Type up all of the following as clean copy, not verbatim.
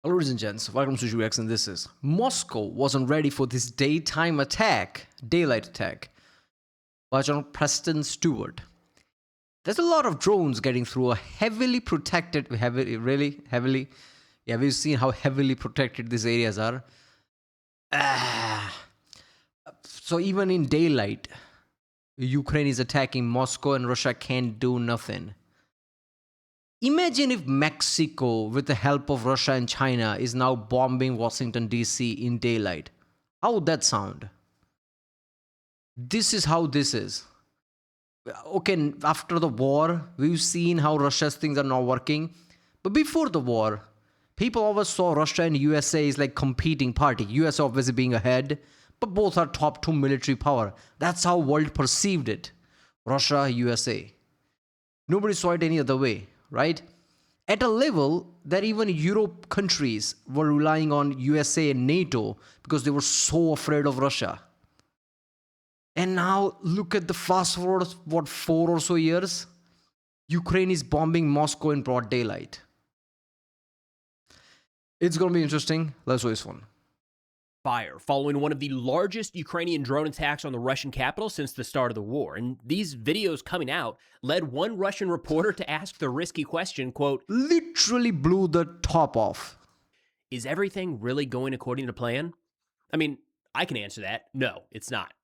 Hello, ladies and gents. Welcome to UX, and this is Moscow wasn't ready for this daytime attack, daylight attack, by General Preston Stewart. There's a lot of drones getting through a heavily protected, heavily. Yeah, we've seen how heavily protected these areas are. So even in daylight, Ukraine is attacking Moscow and Russia can't do nothing. Imagine if Mexico, with the help of Russia and China, is now bombing Washington, D.C. in daylight. How would that sound? This is how this is. Okay, after the war, we've seen how Russia's things are not working. But before the war, people always saw Russia and USA as like competing party. USA obviously being ahead, but both are top two military power. That's how world perceived it. Russia, USA. Nobody saw it any other way. Right? At a level that even Europe countries were relying on USA and NATO because they were so afraid of Russia. And now look at the fast forward, 4 or so years? Ukraine is bombing Moscow in broad daylight. It's going to be interesting. Let's do this one. Fire following one of the largest Ukrainian drone attacks on the Russian capital since the start of the war. And these videos coming out led one Russian reporter to ask the risky question, quote, literally blew the top off. Is everything really going according to plan? I mean, I can answer that. No, it's not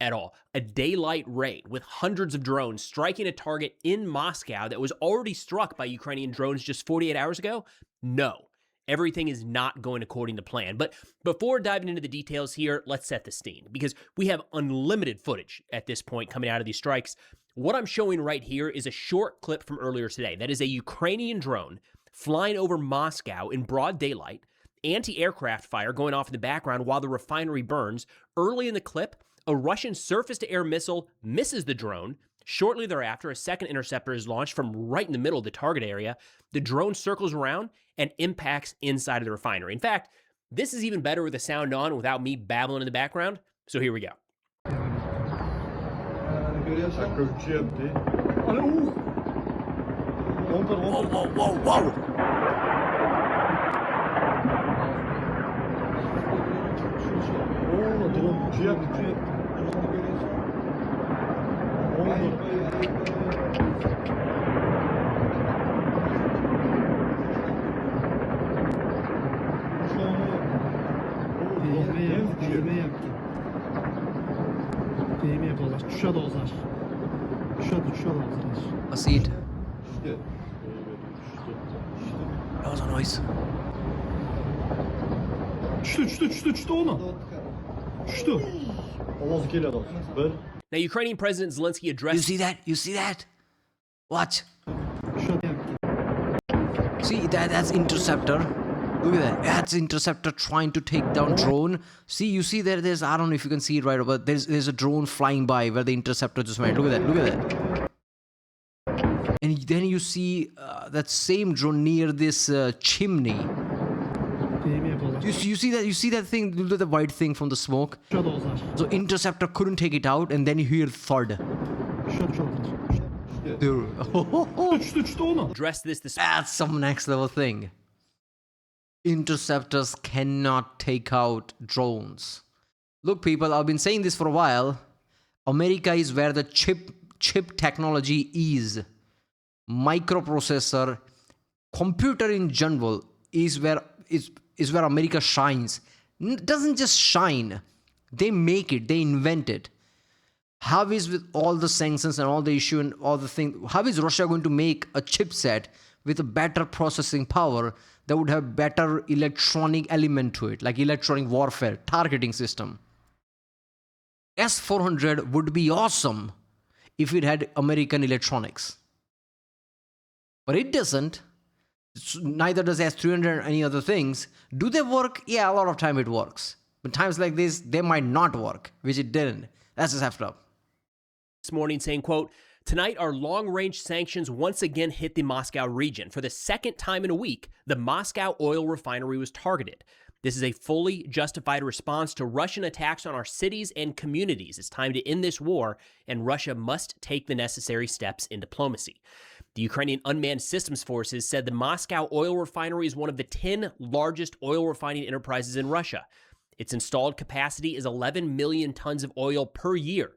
at all. A daylight raid with hundreds of drones striking a target in Moscow that was already struck by Ukrainian drones just 48 hours ago? No. Everything is not going according to plan. But before diving into the details here, let's set the scene because we have unlimited footage at this point coming out of these strikes. What I'm showing right here is a short clip from earlier today. That is a Ukrainian drone flying over Moscow in broad daylight, anti-aircraft fire going off in the background while the refinery burns. Early in the clip, a Russian surface-to-air missile misses the drone. Shortly thereafter, a second interceptor is launched from right in the middle of the target area. The drone circles around and impacts inside of the refinery. In fact, this is even better with the sound on without me babbling in the background. So here we go. Whoa, whoa, whoa, whoa! I see it. That was a noise. Now, Ukrainian President Zelensky addressed... You see that? You see that? Watch. See, that's interceptor. Look at that. That's interceptor trying to take down drone. See, you see there's, I don't know if you can see it right, but there's a drone flying by where the interceptor just went. Look at that. Look at that. And then you see that same drone near this chimney. You see that? You see that thing, the white thing from the smoke? So interceptor couldn't take it out, and then you hear thud. addressed this. That's some next level thing. Interceptors cannot take out drones. Look, people, I've been saying this for a while. America is where the chip technology is. Microprocessor, computer in general is where America shines. It doesn't just shine. They make it. They invent it. How is, with all the sanctions and all the issue and all the thing, how is Russia going to make a chipset with a better processing power that would have better electronic element to it, like electronic warfare, targeting system? S-400 would be awesome if it had American electronics. But it doesn't. Neither does S-300 or any other things. Do they work? Yeah, a lot of time it works. But times like this, they might not work, which it didn't. That's just effed up. This morning saying, quote, tonight our long-range sanctions once again hit the Moscow region. For the second time in a week, the Moscow oil refinery was targeted. This is a fully justified response to Russian attacks on our cities and communities. It's time to end this war, and Russia must take the necessary steps in diplomacy. The Ukrainian Unmanned Systems Forces said the Moscow oil refinery is one of the 10 largest oil refining enterprises in Russia. Its installed capacity is 11 million tons of oil per year.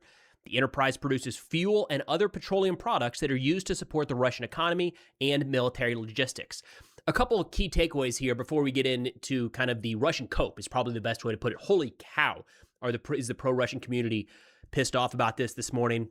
The enterprise produces fuel and other petroleum products that are used to support the Russian economy and military logistics. A couple of key takeaways here before we get into kind of the Russian cope is probably the best way to put it. Holy cow, is the pro-Russian community pissed off about this morning?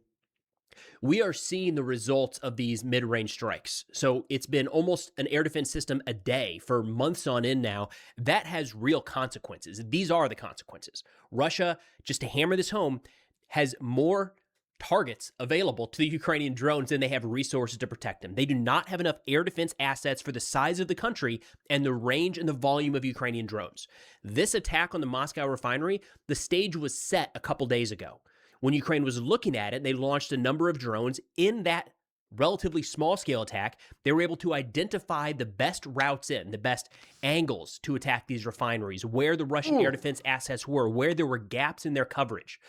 We are seeing the results of these mid-range strikes. So it's been almost an air defense system a day for months on end now. That has real consequences. These are the consequences. Russia, just to hammer this home, has more targets available to the Ukrainian drones than they have resources to protect them. They do not have enough air defense assets for the size of the country and the range and the volume of Ukrainian drones. This attack on the Moscow refinery, the stage was set a couple days ago. When Ukraine was looking at it, they launched a number of drones. In that relatively small-scale attack, they were able to identify the best routes in, the best angles to attack these refineries, where the Russian air defense assets were, where there were gaps in their coverage.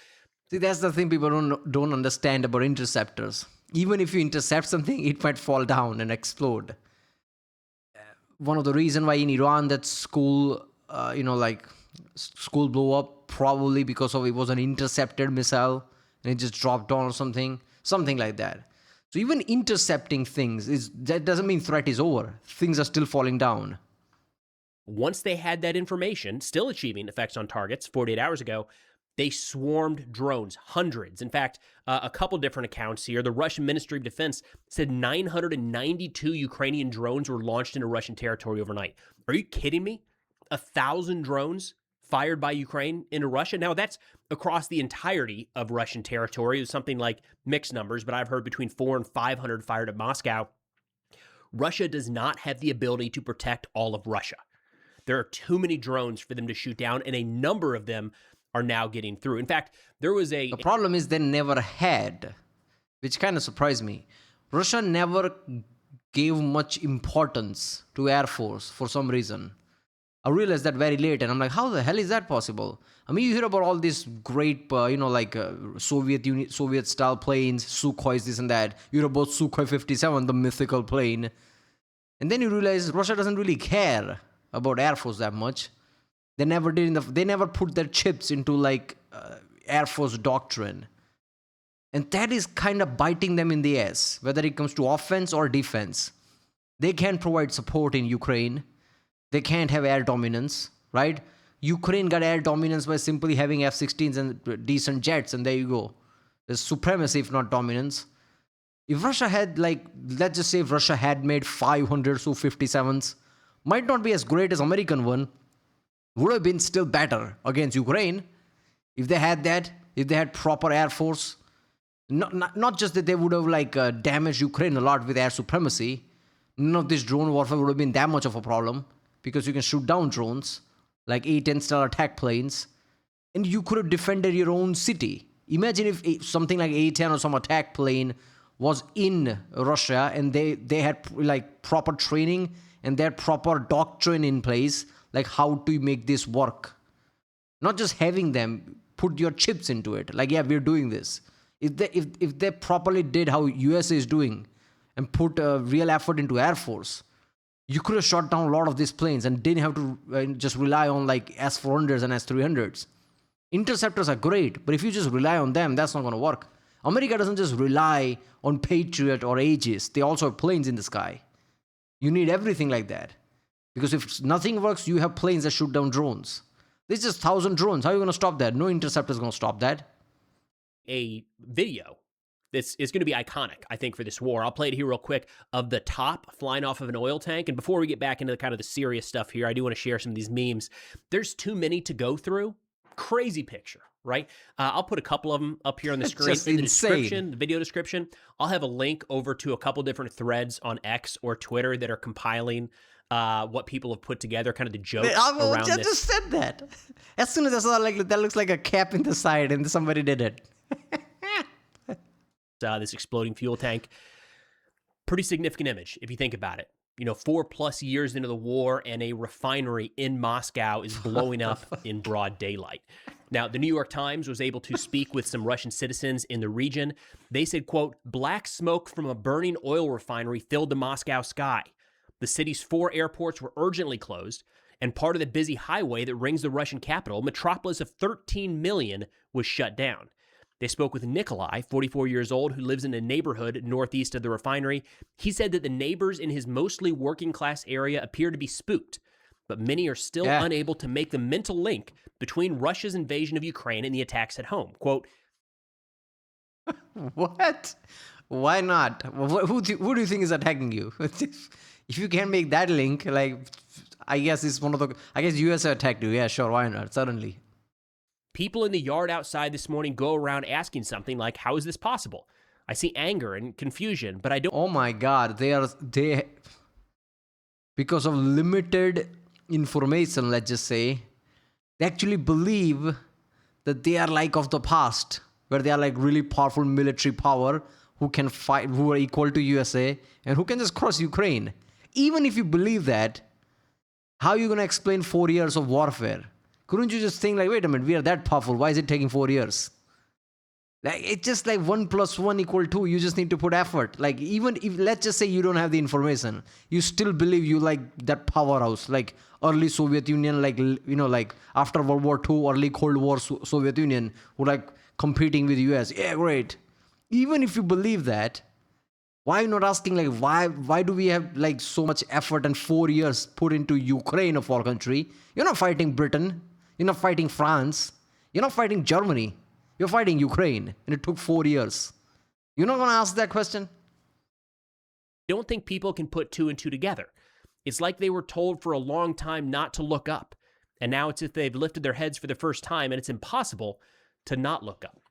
See, that's the thing people don't understand about interceptors. Even if you intercept something, it might fall down and explode. One of the reasons why in Iran that school, school blew up, probably because of it was an intercepted missile and it just dropped down or something like that. So even intercepting things that doesn't mean threat is over. Things are still falling down. Once they had that information, still achieving effects on targets 48 hours ago, they swarmed drones, hundreds. In fact, a couple different accounts here. The Russian Ministry of Defense said 992 Ukrainian drones were launched into Russian territory overnight. Are you kidding me? 1,000 drones fired by Ukraine into Russia? Now, that's across the entirety of Russian territory. It was something like mixed numbers, but I've heard between 400 and 500 fired at Moscow. Russia does not have the ability to protect all of Russia. There are too many drones for them to shoot down, and a number of them are now getting through. In fact, there was The problem is they never had, which kind of surprised me. Russia never gave much importance to Air Force for some reason. I realized that very late, and I'm like, how the hell is that possible? I mean, you hear about all these great, Soviet-style planes, Sukhois, this and that. You hear about Sukhoi 57, the mythical plane. And then you realize Russia doesn't really care about Air Force that much. They never did. They never put their chips into Air Force doctrine. And that is kind of biting them in the ass, whether it comes to offense or defense. They can't provide support in Ukraine. They can't have air dominance, right? Ukraine got air dominance by simply having F-16s and decent jets, and there you go. There's supremacy, if not dominance. If Russia had, let's just say if Russia had made 500 Su-57s, might not be as great as American one, would have been still better against Ukraine if they had that, if they had proper air force. Not just that they would have damaged Ukraine a lot with air supremacy. None of this drone warfare would have been that much of a problem because you can shoot down drones like A-10 style attack planes, and you could have defended your own city. Imagine if something like A-10 or some attack plane was in Russia and they had proper training and their proper doctrine in place, like how to make this work. Not just having them put your chips into it. We're doing this. If they properly did how USA is doing and put a real effort into Air Force, you could have shot down a lot of these planes and didn't have to just rely on S-400s and S-300s. Interceptors are great, but if you just rely on them, that's not going to work. America doesn't just rely on Patriot or Aegis. They also have planes in the sky. You need everything like that. Because if nothing works, you have planes that shoot down drones. There's just 1,000 drones. How are you going to stop that? No interceptor is going to stop that. A video this is going to be iconic, I think, for this war. I'll play it here real quick of the top flying off of an oil tank. And before we get back into kind of the serious stuff here, I do want to share some of these memes. There's too many to go through. Crazy picture, right? I'll put a couple of them up here on the screen in the description, the video description. I'll have a link over to a couple different threads on X or Twitter that are compiling what people have put together, kind of the jokes around this. I just said that. As soon as I saw that looks like a cap in the side and somebody did it. This exploding fuel tank. Pretty significant image if you think about it. 4+ years into the war and a refinery in Moscow is blowing up in broad daylight. Now, the New York Times was able to speak with some Russian citizens in the region. They said, quote, black smoke from a burning oil refinery filled the Moscow sky. The city's 4 airports were urgently closed, and part of the busy highway that rings the Russian capital, metropolis of 13 million, was shut down. They spoke with Nikolai, 44 years old, who lives in a neighborhood northeast of the refinery. He said that the neighbors in his mostly working-class area appear to be spooked, but many are still unable to make the mental link between Russia's invasion of Ukraine and the attacks at home. Quote, what? Why not? Who do you think is attacking you? If you can't make that link, like, I guess US attacked you. Yeah, sure, why not? Suddenly. people in the yard outside this morning go around asking something like, how is this possible? I see anger and confusion, but I don't. Oh my God, they because of limited information, let's just say, they actually believe that they are like of the past, where they are like really powerful military power who can fight, who are equal to USA, and who can just cross Ukraine. Even if you believe that, how are you going to explain 4 years of warfare? Couldn't you just think like, wait a minute, we are that powerful, why is it taking 4 years? Like, it's just like 1 + 1 = 2. You just need to put effort. Like, even if, let's just say you don't have the information, you still believe you like that powerhouse, like early Soviet Union, like, you know, like after World War II, early Cold War Soviet Union, who like competing with US. Yeah, great. Even if you believe that, why are you not asking like, why do we have like so much effort and 4 years put into Ukraine, of all country? You're not fighting Britain. You're not fighting France. You're not fighting Germany. You're fighting Ukraine, and it took 4 years. You're not going to ask that question? Don't think people can put 2 and 2 together. It's like they were told for a long time not to look up, and now it's as if they've lifted their heads for the first time, and it's impossible to not look up.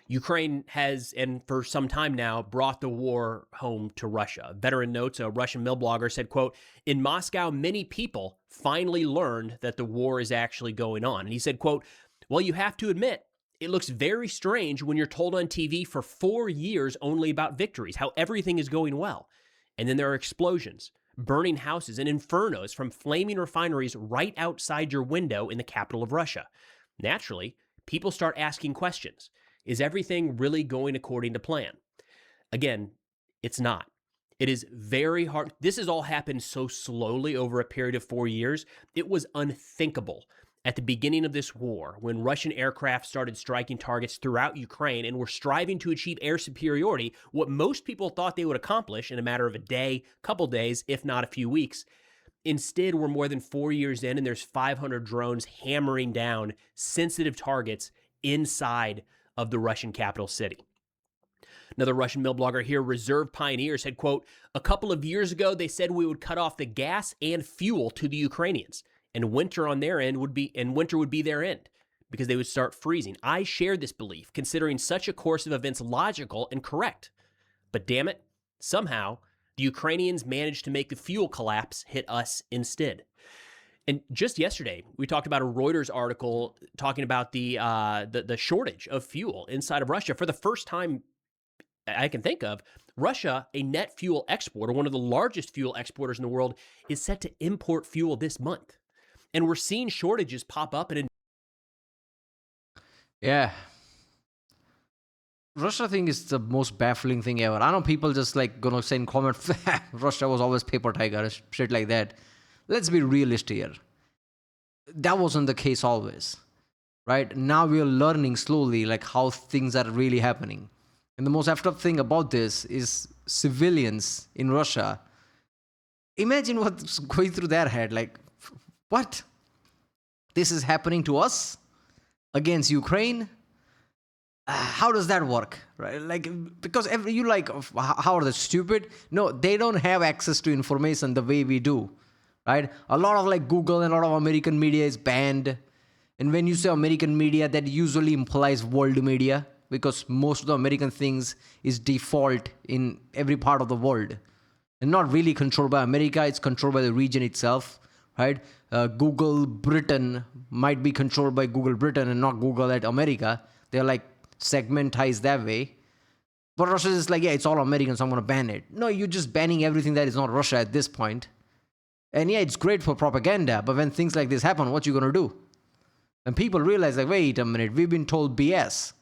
Ukraine has, and for some time now, brought the war home to Russia. Veteran notes, a Russian mill blogger said, quote, in Moscow, many people finally learned that the war is actually going on. And he said, quote, well, you have to admit, it looks very strange when you're told on TV for 4 years only about victories, how everything is going well. And then there are explosions, burning houses, and infernos from flaming refineries right outside your window in the capital of Russia. Naturally, people start asking questions. Is everything really going according to plan? Again, it's not. It is very hard. This has all happened so slowly over a period of 4 years. It was unthinkable at the beginning of this war, when Russian aircraft started striking targets throughout Ukraine and were striving to achieve air superiority, what most people thought they would accomplish in a matter of a day, couple days, if not a few weeks. Instead, we're more than 4 years in, and there's 500 drones hammering down sensitive targets inside of the Russian capital city. Another Russian mill blogger here, Reserve Pioneer, said, quote, a couple of years ago, they said we would cut off the gas and fuel to the Ukrainians, and winter on their end would be their end, because they would start freezing. I shared this belief, considering such a course of events logical and correct. But damn it, somehow, the Ukrainians managed to make the fuel collapse hit us instead. And just yesterday, we talked about a Reuters article talking about the shortage of fuel inside of Russia. For the first time I can think of, Russia, a net fuel exporter, one of the largest fuel exporters in the world, is set to import fuel this month. And we're seeing shortages pop up. Yeah. Russia thing is the most baffling thing ever. I know people just like gonna say in comments, Russia was always paper tiger, shit like that. Let's be realistic here. That wasn't the case always, right? Now we are learning slowly like how things are really happening. And the most effed up thing about this is civilians in Russia. Imagine what's going through their head. Like, what? This is happening to us against Ukraine? How does that work, right? Like, because you like, how are they stupid? No, they don't have access to information the way we do, right? A lot of like Google and a lot of American media is banned. And when you say American media, that usually implies world media, because most of the American things is default in every part of the world and not really controlled by America. It's controlled by the region itself, right? Google Britain might be controlled by Google Britain and not Google at America. They're like segmentized that way. But Russia is like, yeah, it's all American, so I'm going to ban it. No, you're just banning everything that is not Russia at this point. And yeah, it's great for propaganda, but when things like this happen, what you going to do? And people realize, like, wait a minute, we've been told BS.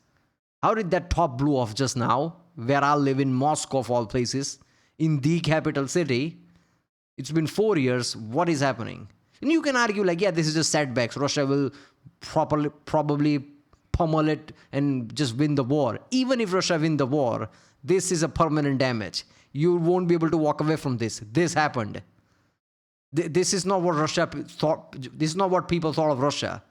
How did that top blow off just now, where I live in Moscow of all places, in the capital city? It's been 4 years. What is happening? And you can argue, like, yeah, this is just setbacks. Russia will probably pummel it and just win the war. Even if Russia win the war, this is a permanent damage. You won't be able to walk away from this. This happened. This is not what Russia thought. This is not what people thought of Russia.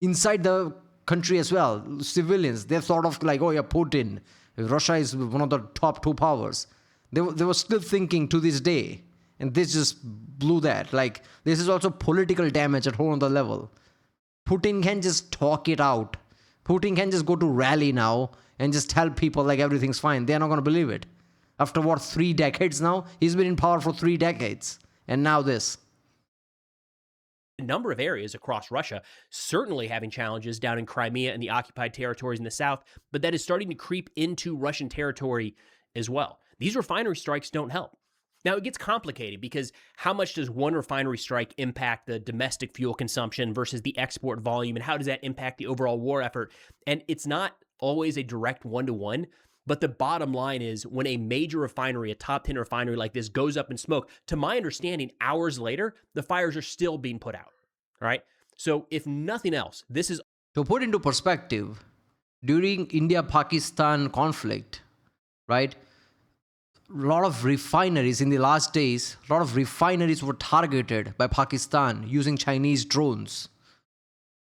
Inside the country as well, civilians, they're sort of like, oh yeah, Putin. Russia is one of the top two powers. They were still thinking to this day. And this just blew that. Like, this is also political damage at whole other level. Putin can just talk it out. Putin can just go to rally now and just tell people like everything's fine. They're not going to believe it. After what, 3 decades now? He's been in power for 3 decades. And now this. A number of areas across Russia certainly having challenges down in Crimea and the occupied territories in the south, but that is starting to creep into Russian territory as well. These refinery strikes don't help. Now, it gets complicated because how much does one refinery strike impact the domestic fuel consumption versus the export volume, and how does that impact the overall war effort? And it's not always a direct one-to-one, but the bottom line is when a major refinery, a top 10 refinery like this goes up in smoke, to my understanding, hours later, the fires are still being put out, all right? So if nothing else, this is... To put into perspective, during India-Pakistan conflict, right, a lot of refineries in the last days, a lot of refineries were targeted by Pakistan using Chinese drones,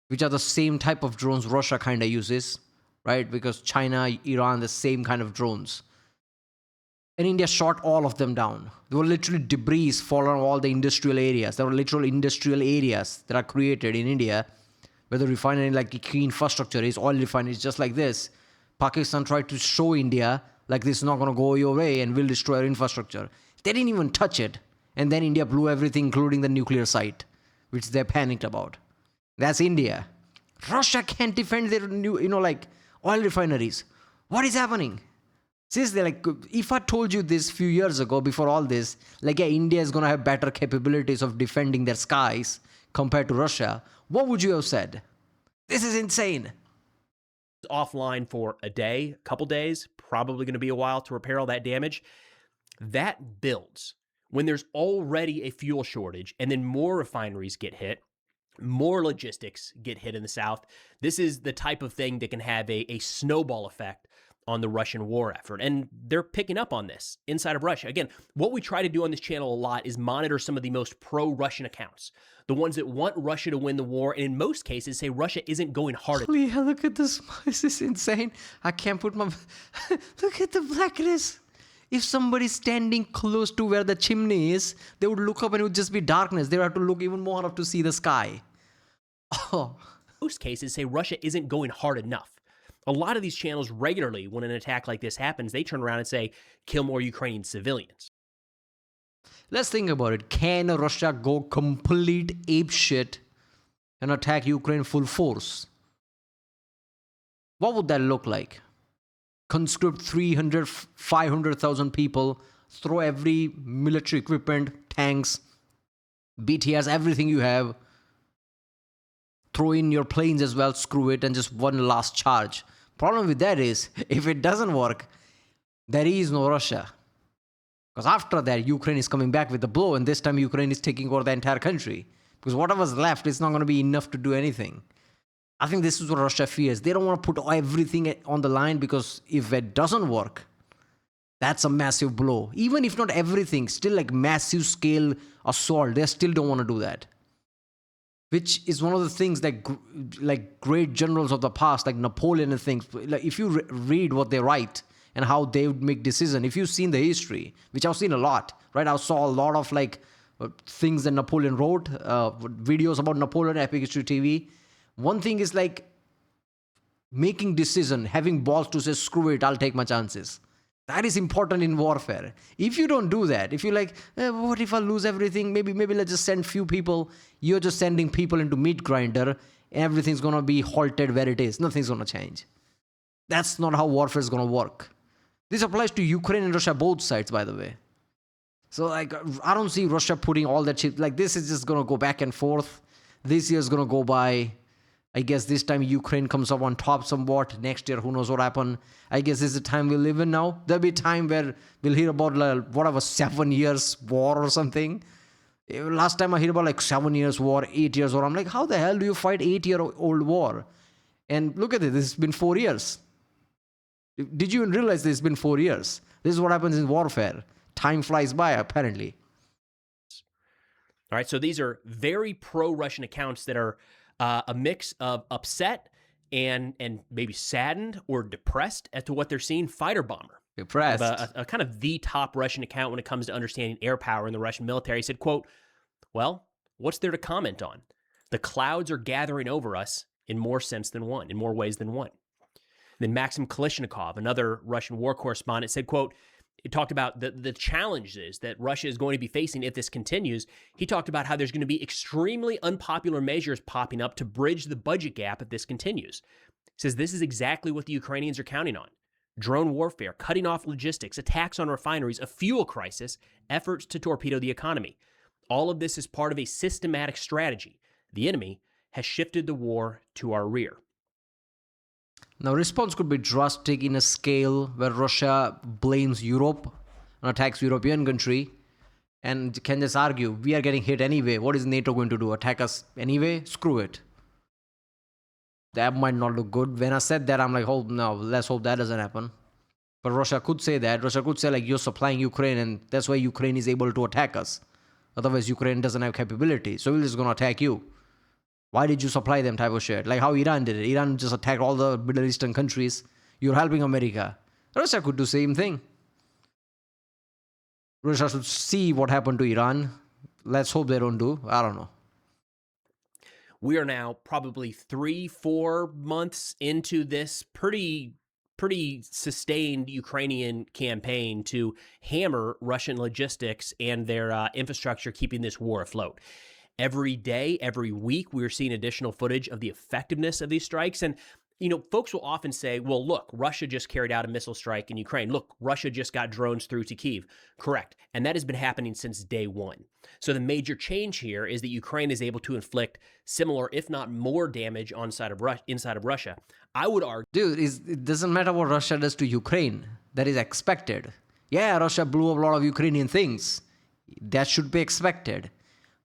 which are the same type of drones Russia kind of uses, right? Because China, Iran, the same kind of drones. And India shot all of them down. There were literally debris falling on all the industrial areas. There were literal industrial areas that are created in India where the refinery, like the key infrastructure is, oil refineries just like this. Pakistan tried to show India like this is not going to go your way and will destroy our infrastructure. They didn't even touch it. And then India blew everything, including the nuclear site, which they panicked about. That's India. Russia can't defend their new, like oil refineries. What is happening? Seriously, like, if I told you this few years ago, before all this, like, yeah, India is going to have better capabilities of defending their skies compared to Russia, what would you have said? This is insane. Offline for a day, a couple days, probably going to be a while to repair all that damage. That builds when there's already a fuel shortage and then more refineries get hit, more logistics get hit in the south. This is the type of thing that can have a snowball effect on the Russian war effort. And they're picking up on this inside of Russia. Again, what we try to do on this channel a lot is monitor some of the most pro-Russian accounts, the ones that want Russia to win the war, and in most cases say Russia isn't going hard enough. Yeah, look at this. This is insane. I can't put my... Look at the blackness. If somebody's standing close to where the chimney is, they would look up and it would just be darkness. They would have to look even more up to see the sky. Oh. Most cases say Russia isn't going hard enough. A lot of these channels regularly, when an attack like this happens, they turn around and say, kill more Ukrainian civilians. Let's think about it. Can Russia go complete apeshit and attack Ukraine full force? What would that look like? Conscript 300, 500,000 people, throw every military equipment, tanks, BTRs, everything you have, throw in your planes as well, screw it, and just one last charge. Problem with that is, if it doesn't work, there is no Russia. Because after that, Ukraine is coming back with a blow, and this time Ukraine is taking over the entire country. Because whatever's left is not going to be enough to do anything. I think this is what Russia fears. They don't want to put everything on the line, because if it doesn't work, that's a massive blow. Even if not everything, still like massive scale assault, they still don't want to do that. Which is one of the things that like great generals of the past, like Napoleon and things, like if you read what they write and how they would make decisions, if you've seen the history, which I've seen a lot, right? I saw a lot of like things that Napoleon wrote, videos about Napoleon, Epic History TV. One thing is like making decision, having balls to say, screw it, I'll take my chances. That is important in warfare. If you don't do that, if you're like, what if I lose everything? Maybe let's just send few people. You're just sending people into meat grinder. Everything's going to be halted where it is. Nothing's going to change. That's not how warfare is going to work. This applies to Ukraine and Russia, both sides, by the way. So like, I don't see Russia putting all that shit. Like, this is just going to go back and forth. This year's going to go by. I guess this time Ukraine comes up on top somewhat. Next year, who knows what happened. I guess this is the time we live in now. There'll be a time where we'll hear about whatever 7 years war or something. Last time I heard about 7 years war, 8 years war. I'm like, how the hell do you fight 8-year-old war? And look at it, this has been 4 years. Did you even realize this has been 4 years? This is what happens in warfare. Time flies by, apparently. All right, so these are very pro-Russian accounts that are a mix of upset and maybe saddened or depressed as to what they're seeing. Fighter bomber. Depressed. A kind of the top Russian account when it comes to understanding air power in the Russian military said, quote, well, what's there to comment on? The clouds are gathering over us in more ways than one. Then Maxim Kalishnikov, another Russian war correspondent, said, quote, it talked about the challenges that Russia is going to be facing if this continues. He talked about how there's going to be extremely unpopular measures popping up to bridge the budget gap if this continues. He says this is exactly what the Ukrainians are counting on. Drone warfare, cutting off logistics, attacks on refineries, a fuel crisis, efforts to torpedo the economy. All of this is part of a systematic strategy. The enemy has shifted the war to our rear. Now, response could be drastic in a scale where Russia blames Europe and attacks European country and can just argue, we are getting hit anyway. What is NATO going to do? Attack us anyway? Screw it. That might not look good. When I said that, I'm like, oh no, let's hope that doesn't happen. But Russia could say that. Russia could say, you're supplying Ukraine and that's why Ukraine is able to attack us. Otherwise, Ukraine doesn't have capability. So we're just going to attack you. Why did you supply them type of shit? Like how Iran did it. Iran just attacked all the Middle Eastern countries. You're helping America. Russia could do the same thing. Russia should see what happened to Iran. Let's hope they don't do. I don't know. We are now probably 3-4 months into this pretty sustained Ukrainian campaign to hammer Russian logistics and their infrastructure, keeping this war afloat. Every day, every week, we're seeing additional footage of the effectiveness of these strikes. And, folks will often say, well, look, Russia just carried out a missile strike in Ukraine. Look, Russia just got drones through to Kyiv. Correct. And that has been happening since day one. So the major change here is that Ukraine is able to inflict similar, if not more, damage inside of Russia. I would argue... Dude, it doesn't matter what Russia does to Ukraine. That is expected. Yeah, Russia blew up a lot of Ukrainian things. That should be expected.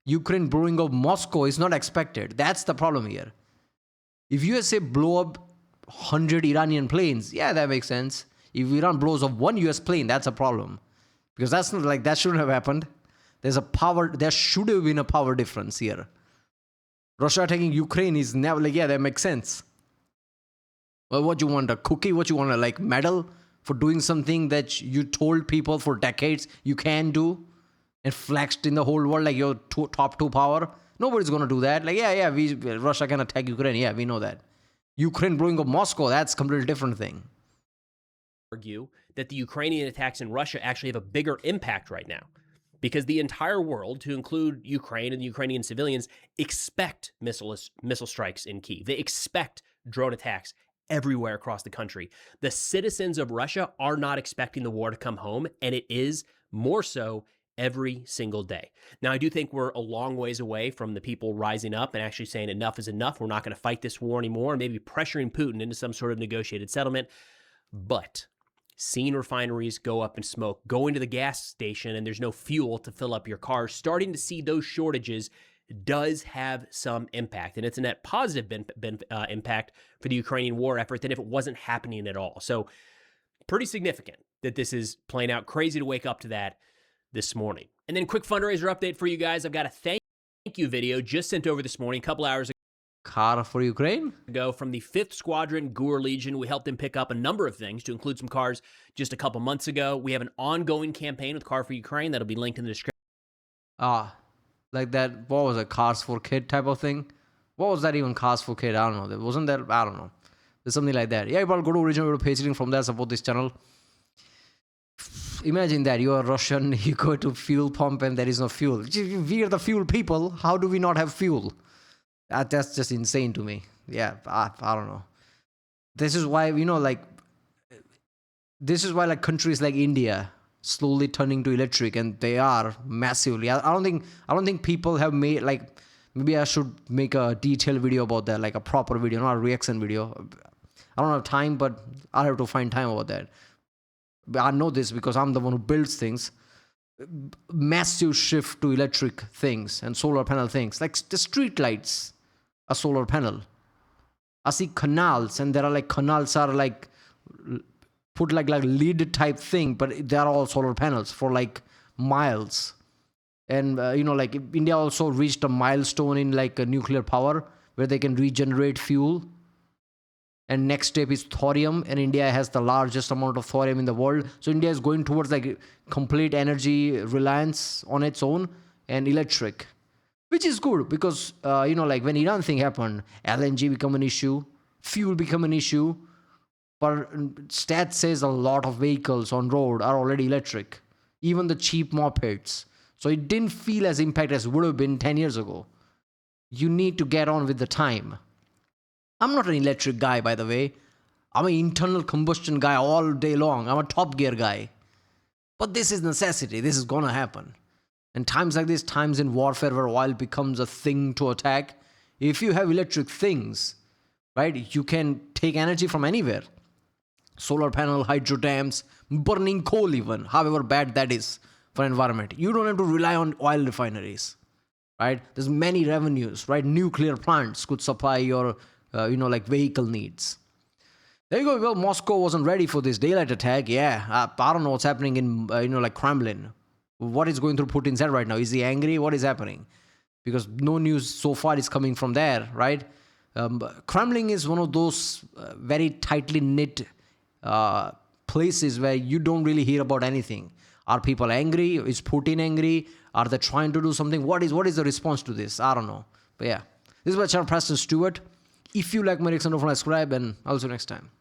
Ukraine blowing up Moscow is not expected. That's the problem here. If USA blow up 100 Iranian planes, yeah, that makes sense. If Iran blows up one US plane, that's a problem. Because that's not that shouldn't have happened. There should have been a power difference here. Russia attacking Ukraine is never yeah, that makes sense. Well, what you want, a cookie? What you want, a medal for doing something that you told people for decades you can do? And flexed in the whole world like your top two power. Nobody's going to do that. Russia can attack Ukraine. Yeah, we know that. Ukraine blowing up Moscow, that's a completely different thing. Argue that the Ukrainian attacks in Russia actually have a bigger impact right now because the entire world, to include Ukraine and the Ukrainian civilians, expect missile strikes in Kyiv. They expect drone attacks everywhere across the country. The citizens of Russia are not expecting the war to come home, and it is more so every single day. Now, I do think we're a long ways away from the people rising up and actually saying enough is enough. We're not going to fight this war anymore, and maybe pressuring Putin into some sort of negotiated settlement. But seeing refineries go up in smoke, going to the gas station and there's no fuel to fill up your car, starting to see those shortages does have some impact. And it's a net positive impact for the Ukrainian war effort than if it wasn't happening at all. So pretty significant that this is playing out. Crazy to wake up to that this morning. And then quick fundraiser update for you guys. I've got a thank you video just sent over this morning, a couple hours Car for Ukraine? ago from the 5th Squadron Gur Legion. We helped them pick up a number of things, to include some cars just a couple months ago. We have an ongoing campaign with Car for Ukraine that'll be linked in the description. Like that, what was it, Cars for Kid type of thing? What was that even, Cars for Kid? I don't know. Wasn't that, I don't know. There's something like that. Yeah, but go to original page link from there, support this channel. Imagine that you are Russian, you go to fuel pump and there is no fuel. We are the fuel people. How do we not have fuel? That's just insane to me. Yeah, I don't know. This is why, countries like India slowly turning to electric, and they are massively. I don't think people have made Maybe I should make a detailed video about that, like a proper video, not a reaction video. I don't have time, but I'll have to find time about that. But I know this because I'm the one who builds things. Massive shift to electric things and solar panel things, like the street lights, a solar panel. I see canals, and there are like canals are like put like lid type thing, but they are all solar panels for like miles. And like India also reached a milestone in like nuclear power where they can regenerate fuel. And next step is thorium, and India has the largest amount of thorium in the world. So India is going towards like complete energy reliance on its own and electric, which is good because like when Iran thing happened, LNG become an issue, fuel become an issue, but stat says a lot of vehicles on road are already electric, even the cheap mopeds. So it didn't feel as impact as would have been 10 years ago. You need to get on with the time. I'm not an electric guy, by the way. I'm an internal combustion guy all day long. I'm a top gear guy. But this is necessity. This is going to happen. And times like this, times in warfare where oil becomes a thing to attack, if you have electric things, right, you can take energy from anywhere. Solar panel, hydro dams, burning coal even, however bad that is for environment. You don't have to rely on oil refineries, right? There's many revenues, right? Nuclear plants could supply your like vehicle needs. There you go. Well, Moscow wasn't ready for this daylight attack. Yeah, I don't know what's happening in, like Kremlin. What is going through Putin's head right now? Is he angry? What is happening? Because no news so far is coming from there, right? Kremlin is one of those very tightly knit places where you don't really hear about anything. Are people angry? Is Putin angry? Are they trying to do something? What is the response to this? I don't know. But yeah, this is my channel, Preston Stewart. If you like my reaction, don't forget to subscribe, and I'll see you next time.